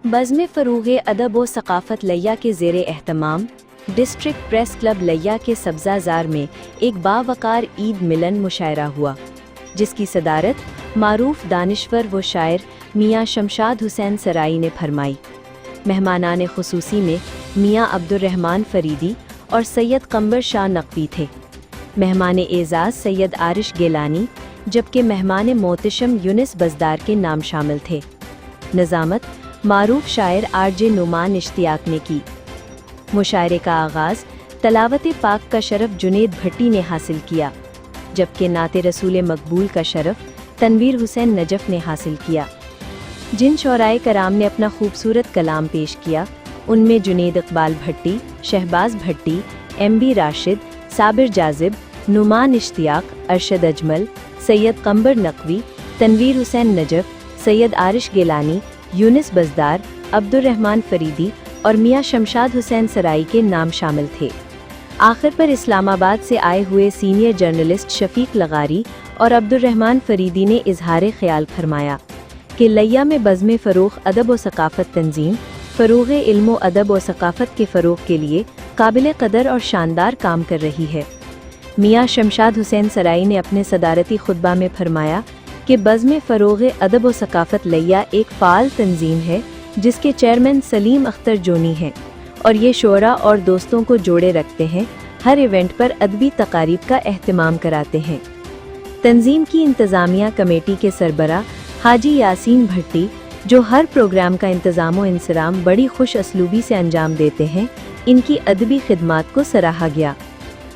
बज़्म फ़रोग़ अदब व सक़ाफ़त लय्या के ज़ेर एहतमाम डिस्ट्रिक्ट प्रेस क्लब लय्या के सब्ज़ाज़ार में एक बावक़ार ईद मिलन मुशायरा हुआ, जिसकी सदारत मारूफ दानिश्वर व शायर मियाँ शमशाद हुसैन सराई ने फरमाई। मेहमानान ख़ुसूसी में मियाँ अब्दुर्रहमान फ़रीदी और सैयद क़म्बर शाह नक़वी थे। मेहमान एज़ाज़ सैयद आरिश गेलानी, जबकि मेहमान मोहतशम यूनिस बज़दार के नाम शामिल थे। नज़ामत मारूफ शायर आरजे नुमान इश्तियाक ने की। मुशायरे का आगाज़ तलावत पाक का शरफ जुनेद भट्टी ने हासिल किया, जबकि नाते रसूल मकबूल का शरफ तनवीर हुसैन नजफ़ ने हासिल किया। जिन शौराए कराम ने अपना खूबसूरत कलाम पेश किया, उनमें जुनेद इकबाल भट्टी, शहबाज भट्टी, MB राशिद, साबिर जाज़िब, नुमान इश्तियाक, अरशद अजमल, सैयद क़म्बर नक़वी, तनवीर हुसैन नजफ़, सैयद आरिश गेलानी, यूनिस बज़दार, अब्दुर्रहमान फ़रीदी और मियाँ शमशाद हुसैन सराई के नाम शामिल थे। आखिर पर इस्लामाबाद से आए हुए सीनियर जर्नलिस्ट शफ़ीक लगारी और अब्दुर्रहमान फ़रीदी ने इजहार ख्याल फरमाया कि लय्या में बज़्म फ़रोग़ अदब व सक़ाफ़त तंज़ीम फ़रोग़ इल्म व अदब व सक़ाफ़त के फ़रोग़ के लिए काबिल क़दर और शानदार काम कर रही है। मियाँ शमशाद हुसैन सराई ने अपने सदारती खुतबा में फरमाया कि बज़्म फ़रोग़ अदब व सक़ाफ़त लय्या एक फ़ाल तंज़ीम है, जिसके चेयरमैन सलीम अख्तर जोनी हैं और ये शोरा और दोस्तों को जोड़े रखते हैं। हर इवेंट पर अदबी तकारीब का एहतमाम कराते हैं। तंज़ीम की इंतज़ामिया कमेटी के सरबराह हाजी यासीन भट्टी, जो हर प्रोग्राम का इंतज़ाम व इंसराम बड़ी खुश असलूबी से अंजाम देते हैं, इनकी अदबी खिदमात को सराहा गया।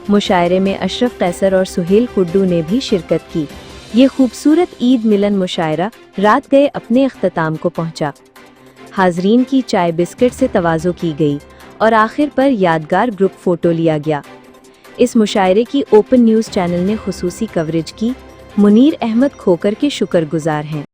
मुशायरे में अशरफ कैसर और सुहेल खुड्डू ने भी शिरकत की। ये खूबसूरत ईद मिलन मुशायरा रात गए अपने अख्ताम को पहुंचा। हाज़रीन की चाय बिस्किट से तवाज़ो की गई और आखिर पर यादगार ग्रुप फ़ोटो लिया गया। इस मुशायरे की ओपन न्यूज़ चैनल ने खुसूसी कवरेज की। मुनीर अहमद खोकर के शुक्रगुजार हैं।